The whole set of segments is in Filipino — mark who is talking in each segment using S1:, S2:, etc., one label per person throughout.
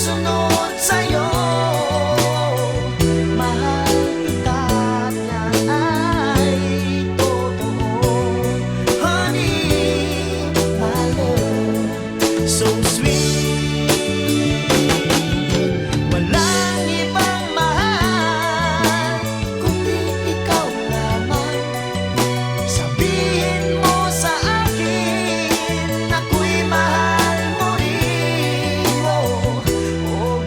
S1: susunod sa'yo. Mahal kita at yan ay totoo. Honey, my love, so sweet. Walang ibang mahal kundi ikaw lamang. Sabihin mo sa akin ako'y mahal mo rin. Oh, oh,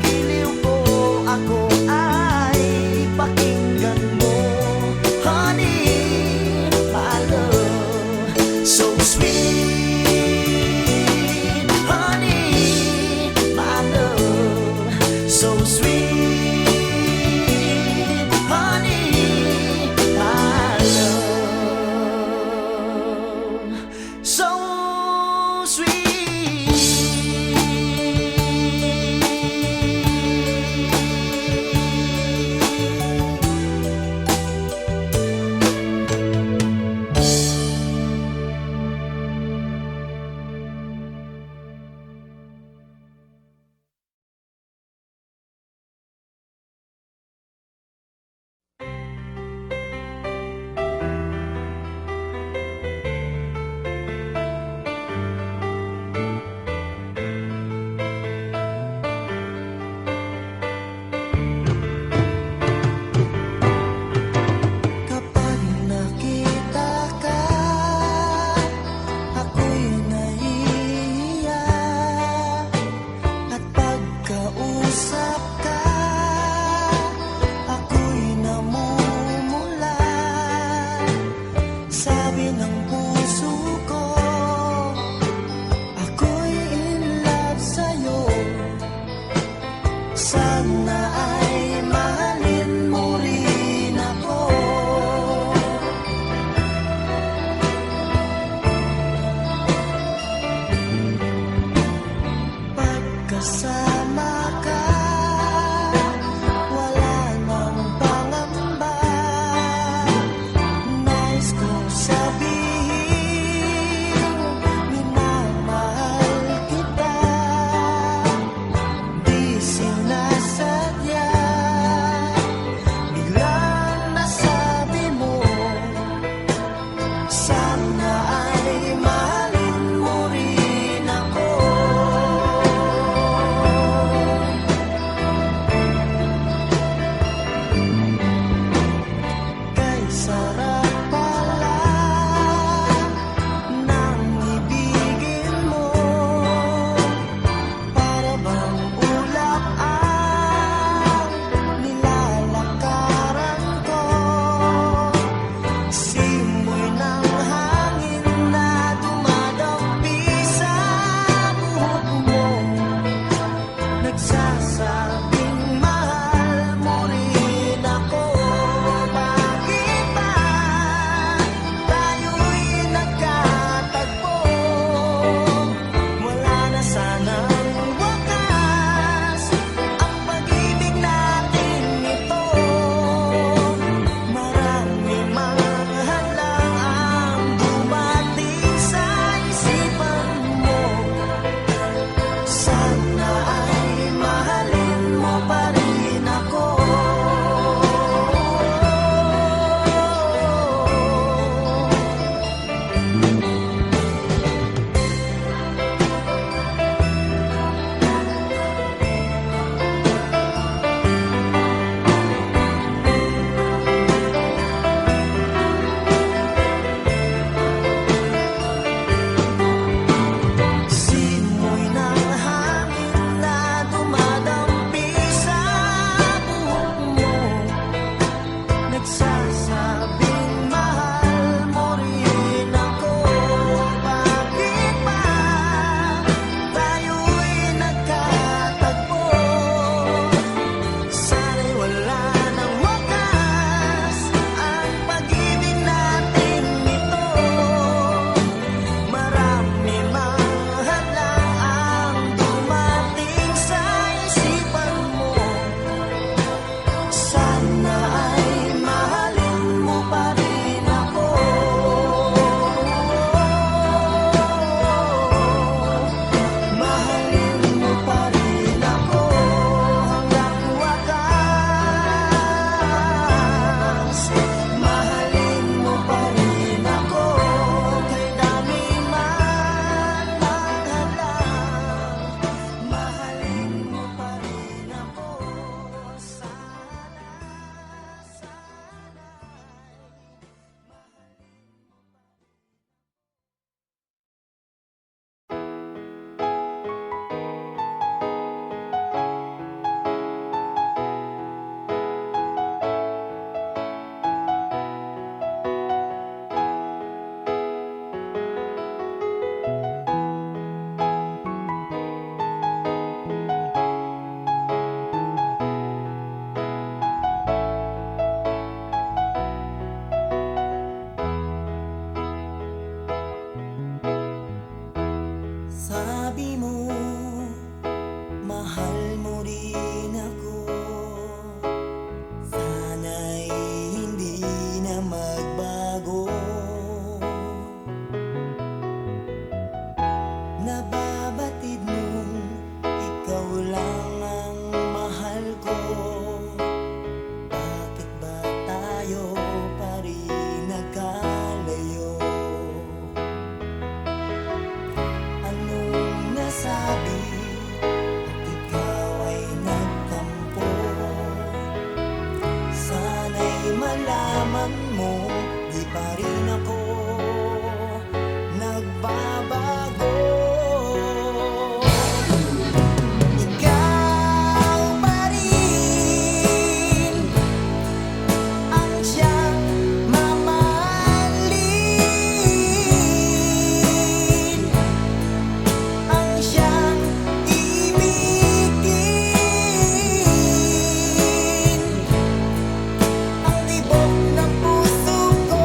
S1: mahal mo rin ako. Sana'y hindi na magbago. Nababatid mong ikaw lang ang mahal ko. Bakit ba tayo pa rin nagkalayo? Anong nasabi at ikaw ay nagtampo? Sana'y malaman mo, di pa rin ako nagbabago. Ikaw pa rin ang siyang mamahalin, ang siyang ibigin, ang tibok ng puso ko.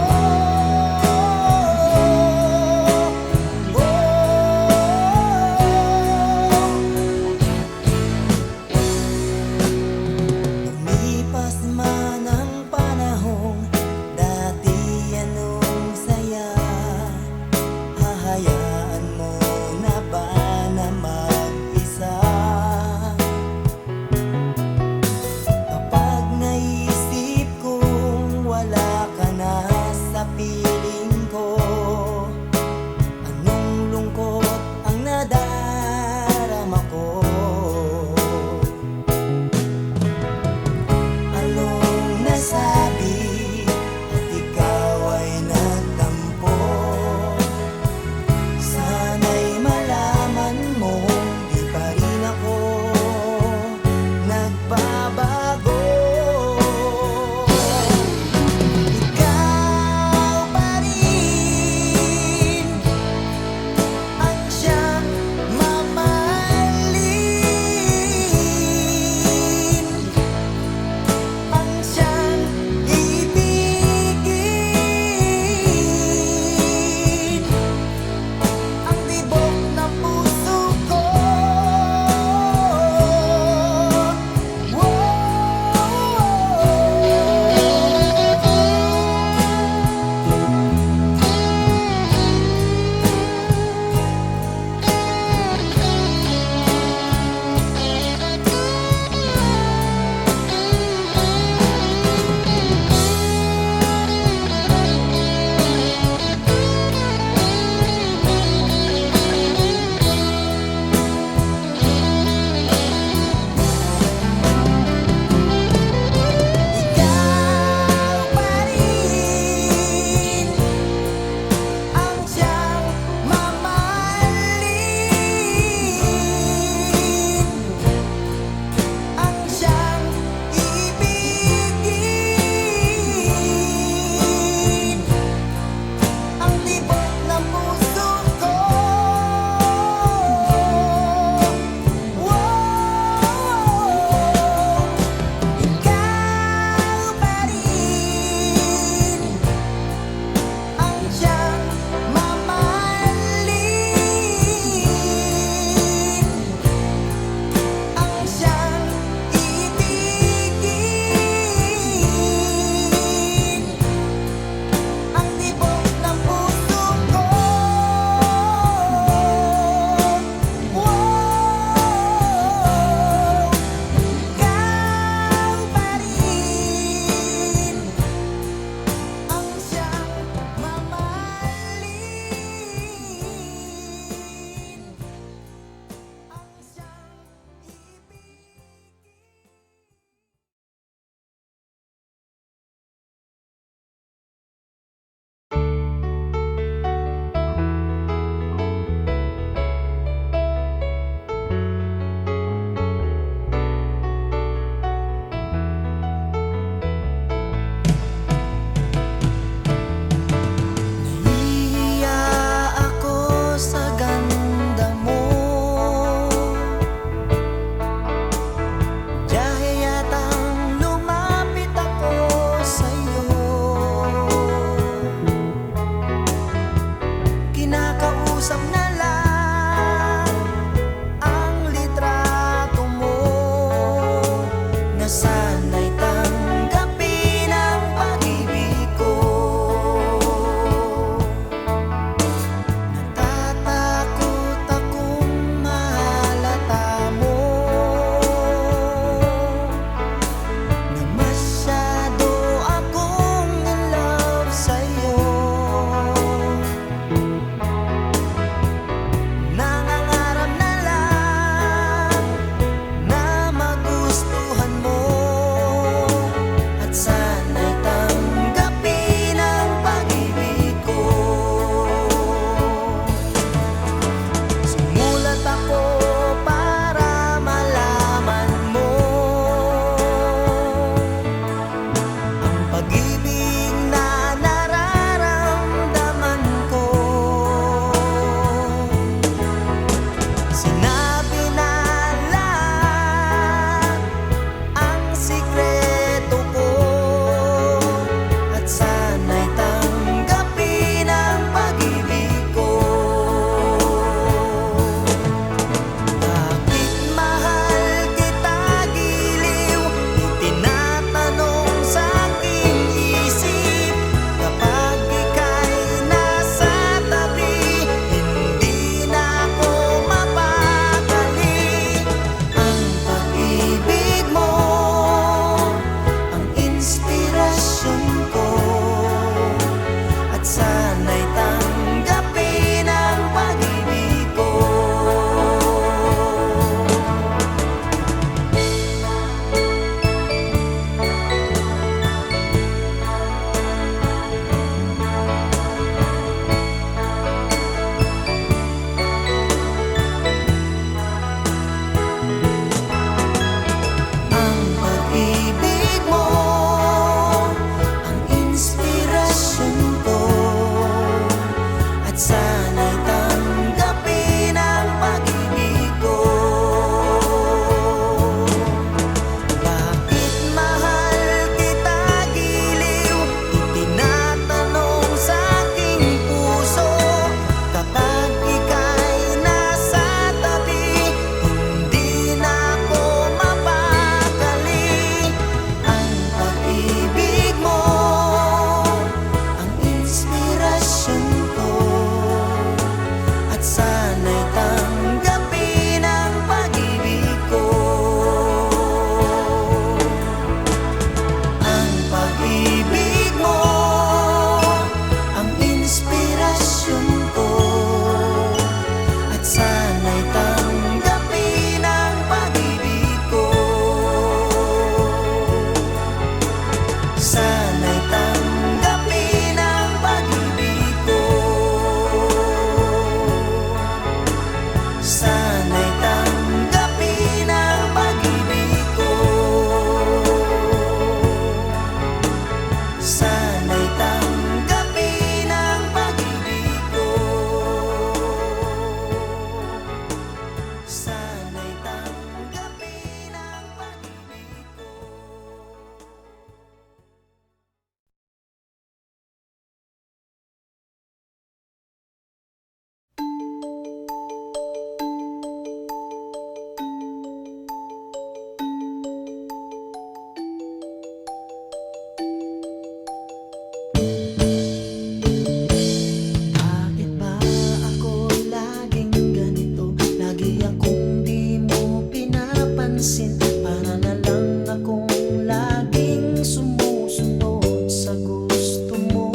S1: pansin. Para na lang akong laging sumusunod sa gusto mo.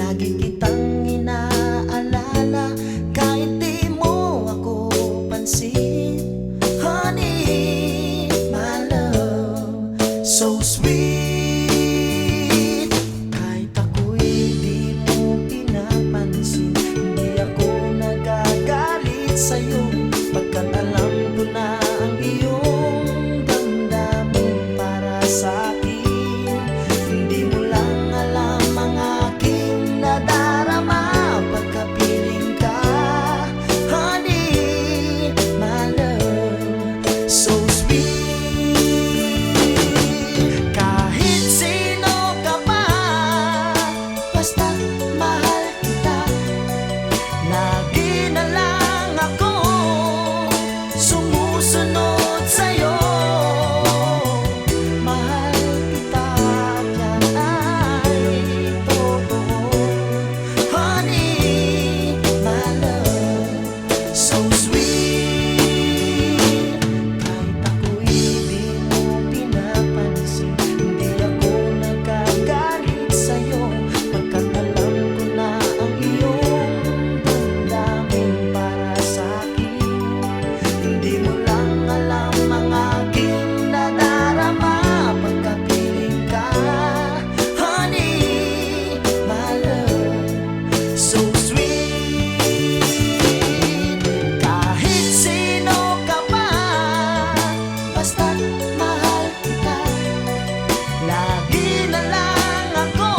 S1: Lagi kitang inaalala kahit di mo ako pansin. Honey, my love, so sweet. Kahit ako'y di mo pinapansin, hindi ako nagagalit sa'yo, pagkat alam ko na ang iyong damdamin para sa'kin. Hindi mo lang alam ang aking nadarama pagkapiling ka. Honey, my love, so sweet. Kahit sino ka pa, basta mahal kita. Lagi na lang ako sumusunod sa'yo. Mahal kita at yan ay totoo. Honey, my love, so sweet. Kahit ako'y di mo pinapansin, hindi ako nagagalit sa'yo, pagkat alam ko na ang iyong damdamin para sa'kin. Hindi mo lang alam ang aking nadarama pagkapiling ka. Honey, my love, so sweet. Kahit sino ka pa, basta mahal kita. Lagi na lang ako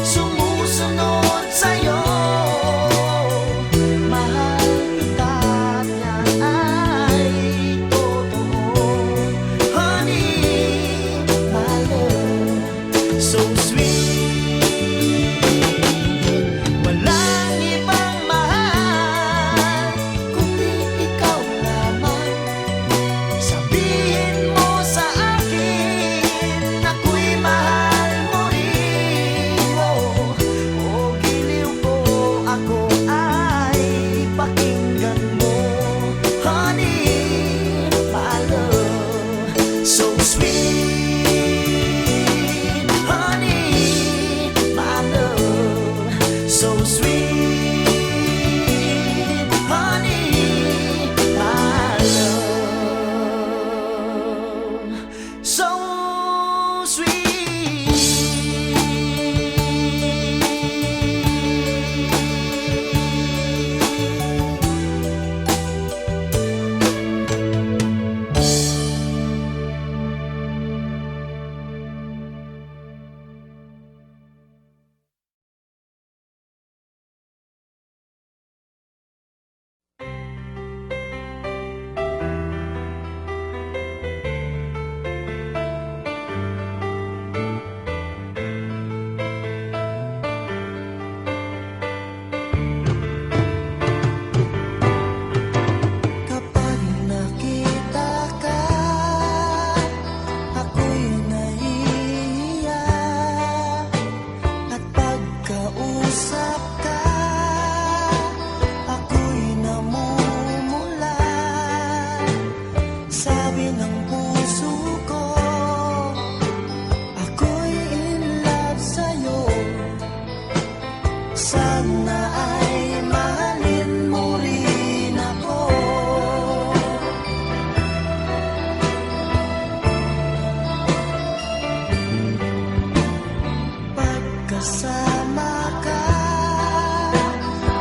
S1: sumusunod sa'yo. Mahal kita at yan ay totoo. Honey, my love, so sweet. Walang ibang mahal kundi ikaw lamang. Sabihin mo sa akin, ako'y mahal mo rin. O giliw ko, ako ay pakinggan mo. Honey, my love, so sweet. Honey, my love, so sweet. Honey, my love, so sweet. Kapag nakita ka, ako'y nahihiya. At pagkausap ka, ako'y namumula. Sabi ng puso ko, ako'y in love sa'yo. Sana ay mahalin mo rin ako. Pagkasama ka,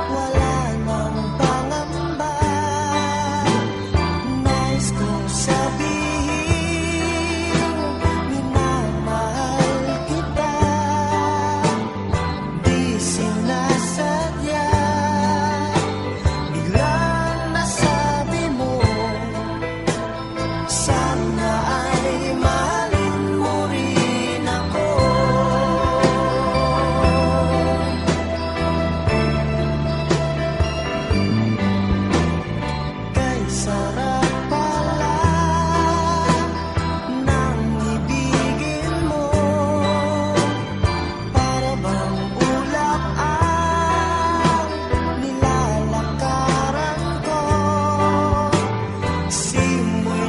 S1: wala nang pangamba. Nais kong sabihin, minamahal kita. Di sinasadya, biglang nasabi mo. Sana ay mahalin mo rin ako. Kay sarap pala ng ibigin mo. Para bang ulap ang nilalakaran ko. Simoy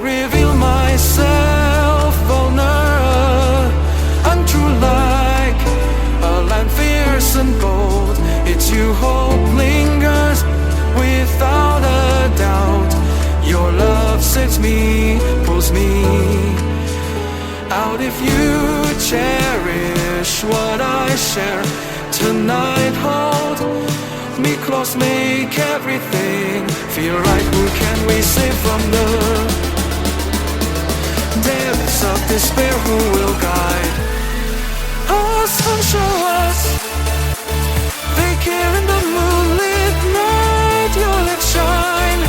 S2: reveal myself vulnerable, untrue like a land fierce and bold. It's you, hope lingers without a doubt. Your love sets me, pulls me out. If you cherish what I share tonight, hold me close, make everything feel right. Who can we save from the depths of despair? Who will guide us and show us they care in the moonlit night? Your lips shine,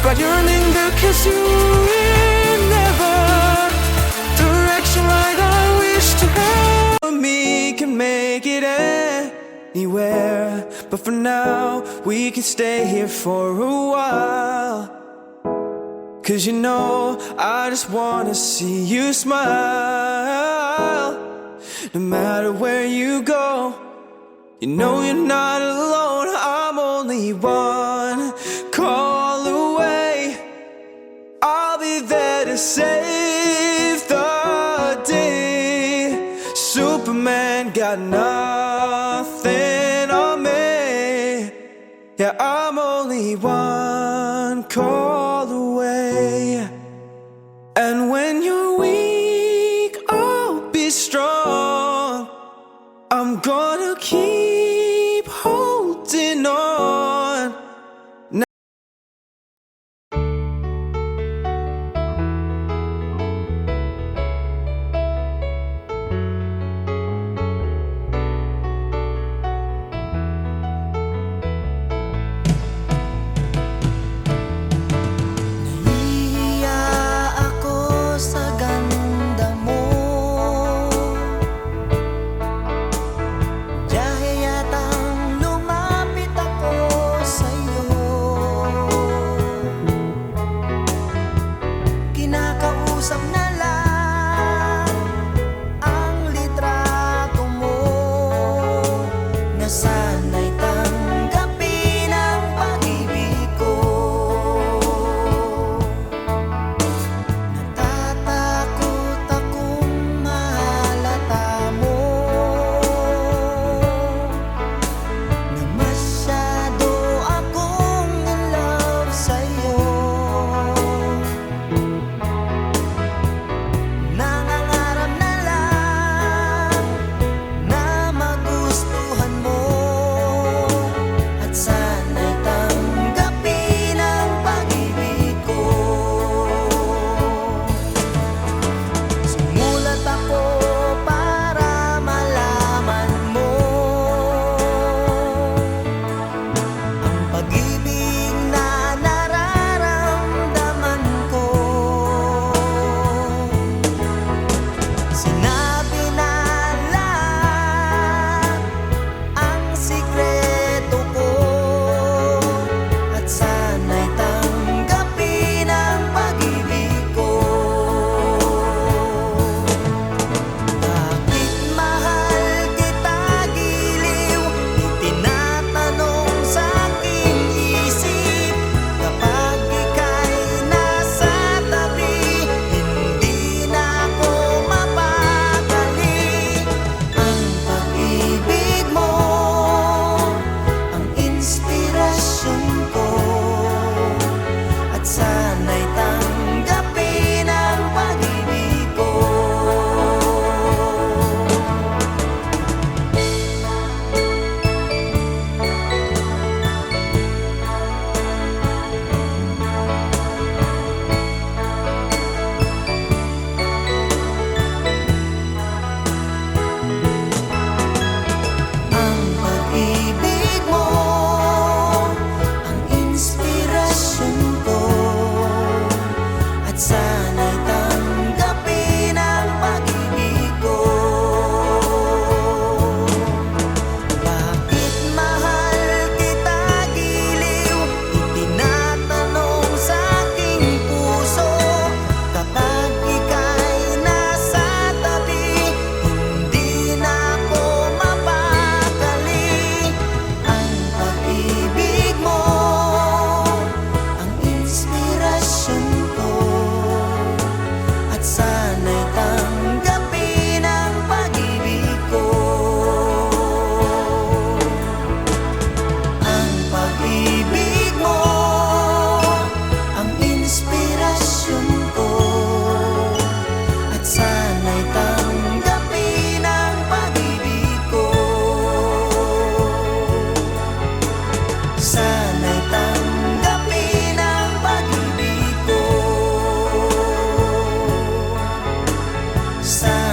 S2: but yearning to kiss you in never direction right. I wish to have
S3: me can make it anywhere, but for now we can stay here for a while. 'Cause you know I just wanna see you smile. No matter where you go, you know you're not alone. I'm only one call away. I'll be there to save the day. Superman got nothing on me. Yeah, I'm only one call away. And when you're weak, I'll be strong. I'm gonna keep holding on.
S1: sa